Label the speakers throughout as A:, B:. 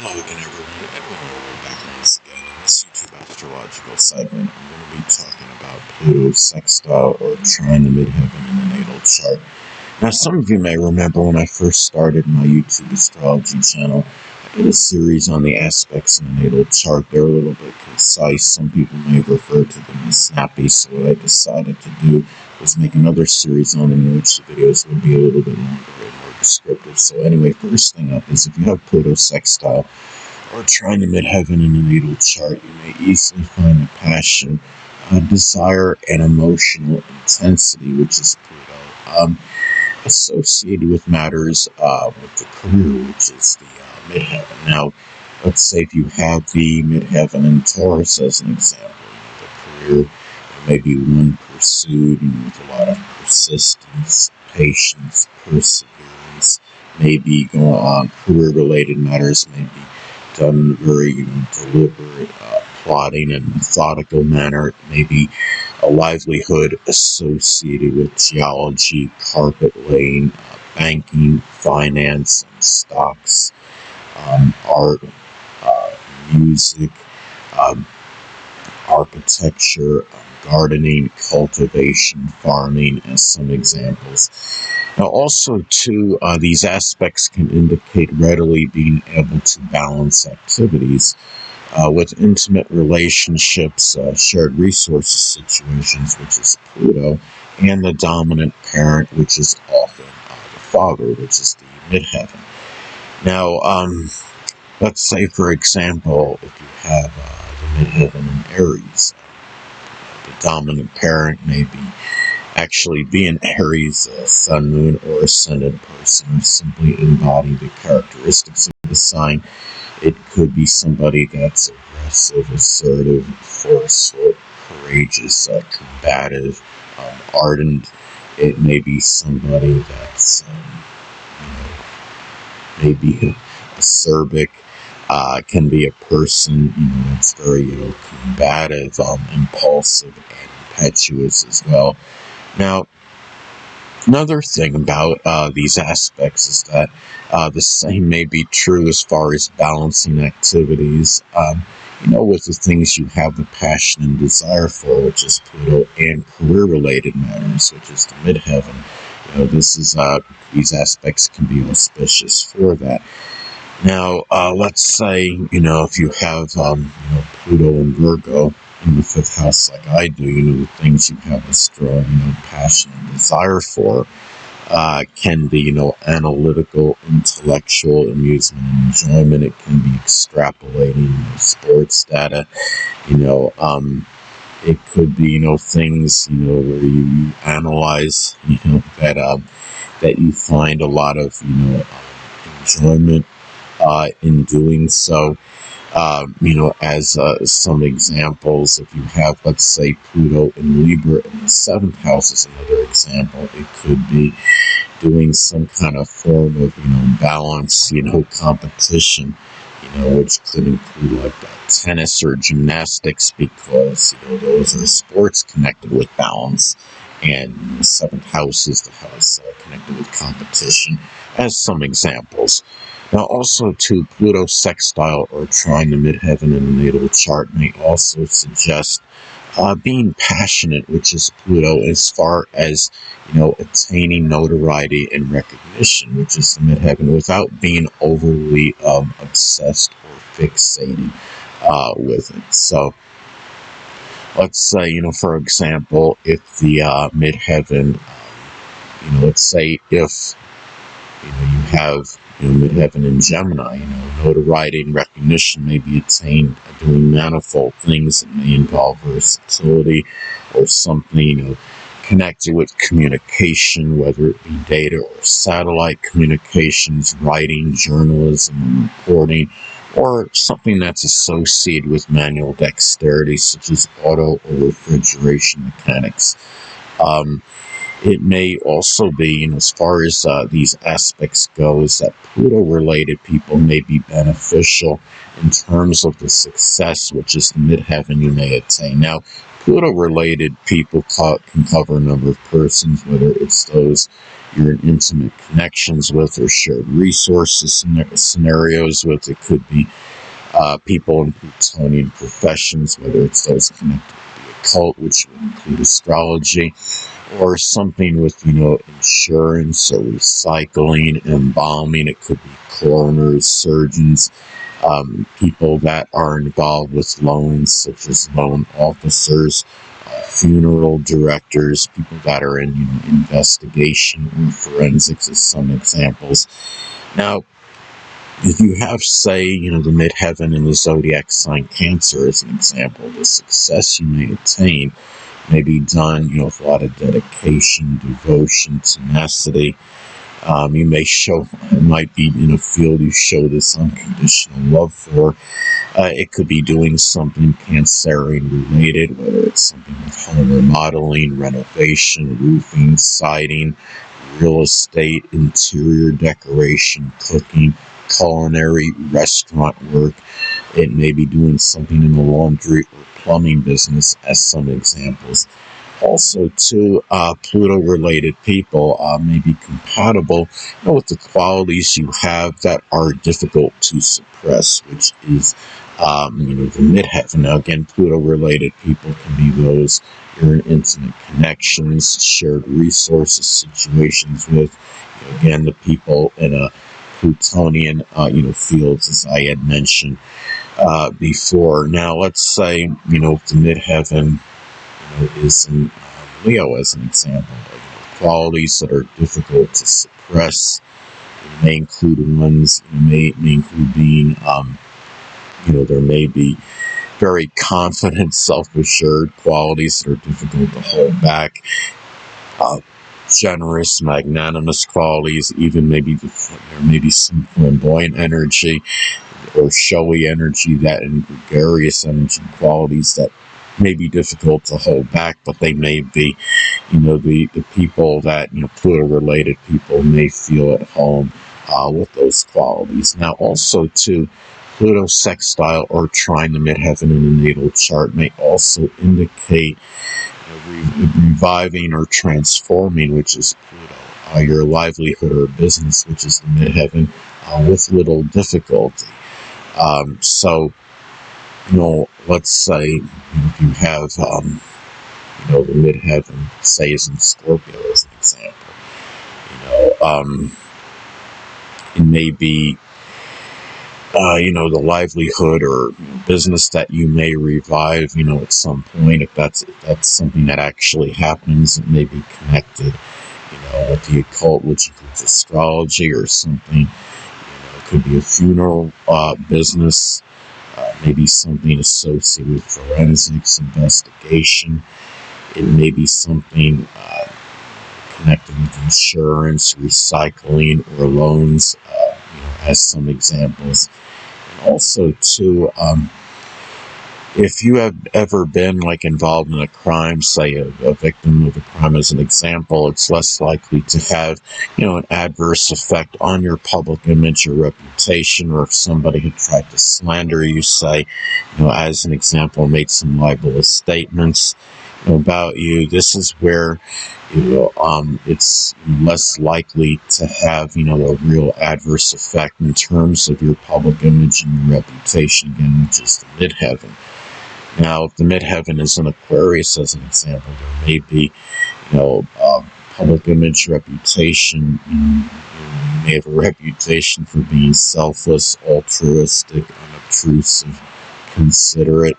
A: Hello again, everyone. We're back once again in this YouTube astrological segment. I'm going to be talking about Pluto Sextile or Trine Midheaven in the natal chart. Now, some of you may remember when I first started my YouTube astrology channel, I did a series on the aspects in the natal chart. They're a little bit concise. Some people may refer to them as snappy, so what I decided to do was make another series on them in which the videos would be a little bit longer and more descriptive. So anyway, first thing up is if you have Pluto Sextile or Trine Midheaven in the natal chart, you may easily find a passion, desire, and emotional intensity, which is Pluto, associated with matters with the career, which is the midheaven. Now, let's say if you have the midheaven in Taurus as an example, the career may be one pursued with a lot of persistence, patience, perseverance, maybe career-related matters may be done very deliberate, plotting and methodical manner. It may be a livelihood associated with geology, carpet laying, banking, finance, and stocks, art, music, architecture, gardening, cultivation, farming, as some examples. Now, also, too, these aspects can indicate readily being able to balance activities with intimate relationships, shared resources situations, which is Pluto, and the dominant parent, which is often the father, which is the midheaven. Now, let's say, for example, if you have the midheaven in Aries, the dominant parent may actually be an Aries sun, moon, or ascendant person, or simply embody the characteristics of the sign. It could be somebody that's aggressive, assertive, forceful, courageous, combative, ardent. It may be somebody that's maybe acerbic. Can be a person that's very combative, impulsive, and impetuous as well. Now, another thing about these aspects is that the same may be true as far as balancing activities, with the things you have the passion and desire for, which is Pluto, and career-related matters, which is the midheaven. These aspects can be auspicious for that. Now, let's say, if you have, Pluto and Virgo in the 5th house like I do, the things you have a strong, passion and desire for can be, analytical, intellectual, amusement, and enjoyment. It can be extrapolating, sports data, it could be, things, where you analyze, that you find a lot of, enjoyment in doing so. As some examples, if you have, let's say, Pluto in Libra in the 7th house is another example. It could be doing some kind of form of, balance, competition, which could include like tennis or gymnastics, because, those are sports connected with balance. And the 7th house is the house connected with competition, as some examples. Now, also, too, Pluto Sextile or Trine Midheaven in the natal chart may also suggest being passionate, which is Pluto, as far as, attaining notoriety and recognition, which is the midheaven, without being overly obsessed or fixated with it. So, let's say, for example, if the midheaven, let's say if, you have midheaven in Gemini, notoriety and recognition may be attained doing manifold things. It may involve versatility or something, connected with communication, whether it be data or satellite communications, writing, journalism, reporting, or something that's associated with manual dexterity, such as auto or refrigeration mechanics. It may also be, as far as these aspects go, is that Pluto-related people may be beneficial in terms of the success, which is the midheaven you may attain. Now, Pluto-related people can cover a number of persons, whether it's those you're in intimate connections with or shared resources scenarios with. It could be people in Plutonian professions, whether it's those connected to the occult, which would include astrology, or something with, insurance or recycling, embalming. It could be coroners, surgeons, people that are involved with loans, such as loan officers, funeral directors, people that are in investigation or forensics, as some examples. Now, if you have, say, the midheaven in the zodiac sign Cancer as an example, the success you may attain may be done, with a lot of dedication, devotion, tenacity. You may show, it might be in a field you show this unconditional love for. It could be doing something Cancerian related, whether it's something with home remodeling, renovation, roofing, siding, real estate, interior decoration, cooking, culinary, restaurant work. It may be doing something in the laundry or plumbing business, as some examples. Also, too, Pluto-related people may be compatible, with the qualities you have that are difficult to suppress, which is, the midheaven. Now, again, Pluto-related people can be those you're in intimate connections, shared resources, situations with. Again, the people in a Plutonian, fields, as I had mentioned before. Now, let's say, the midheaven is in Leo as an example. Qualities that are difficult to suppress. It may include ones, may include being, there may be very confident, self-assured qualities that are difficult to hold back. Generous, magnanimous qualities, even maybe there may be some flamboyant energy or showy energy, that and gregarious energy qualities that may be difficult to hold back, but they may be, the people that, Pluto-related people may feel at home with those qualities. Now, also, too, Pluto Sextile or Trine Midheaven in the natal chart may also indicate reviving or transforming, which is Pluto, your livelihood or business, which is the midheaven, with little difficulty. So, let's say if you have, the midheaven, say, is in Scorpio as an example, it may be, the livelihood or business that you may revive, at some point. If that's something that actually happens, it may be connected, with the occult, which includes astrology or something. It could be a funeral business, maybe something associated with forensics, investigation. It may be something connected with insurance, recycling, or loans, as some examples. And also, too, if you have ever been involved in a crime, say a victim of a crime as an example, it's less likely to have, an adverse effect on your public image or reputation, or if somebody had tried to slander you, say, as an example, made some libelous statements about you. This is where it's less likely to have a real adverse effect in terms of your public image and your reputation, again, which is the midheaven. Now, if the midheaven is in Aquarius as an example, there may be public image, reputation. You may have a reputation for being selfless, altruistic, unobtrusive, considerate,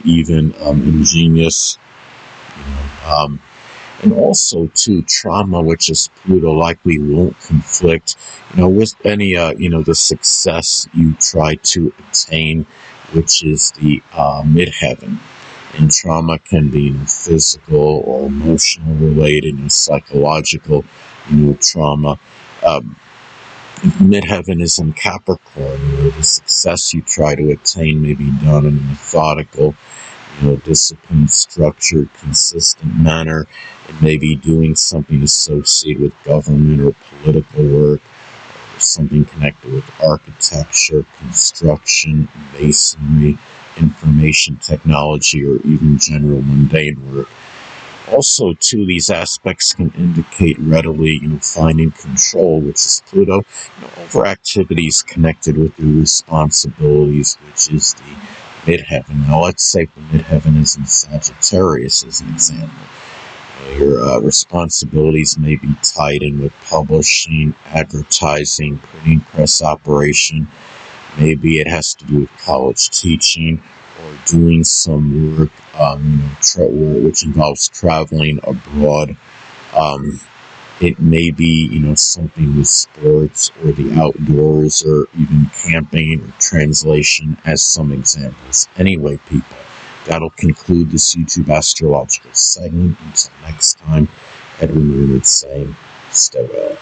A: even ingenious. And also, too, trauma, which is Pluto, likely won't conflict, with any, the success you try to attain, which is the midheaven. And trauma can be physical or emotional related, psychological, trauma. Midheaven is in Capricorn. The success you try to attain may be done in a methodical, disciplined, structured, consistent manner. It may be doing something associated with government or political work, or something connected with architecture, construction, masonry, information technology, or even general mundane work. Also, too, these aspects can indicate readily, finding control, which is Pluto, over activities connected with your responsibilities, which is the midheaven. Now, let's say the midheaven is in Sagittarius, as an example. Your responsibilities may be tied in with publishing, advertising, printing press operation. Maybe it has to do with college teaching or doing some work, which involves traveling abroad. It may be, something with sports or the outdoors or even camping or translation as some examples. Anyway, people, that'll conclude this YouTube astrological segment. Until next time, Edwin Roonard saying, stay well.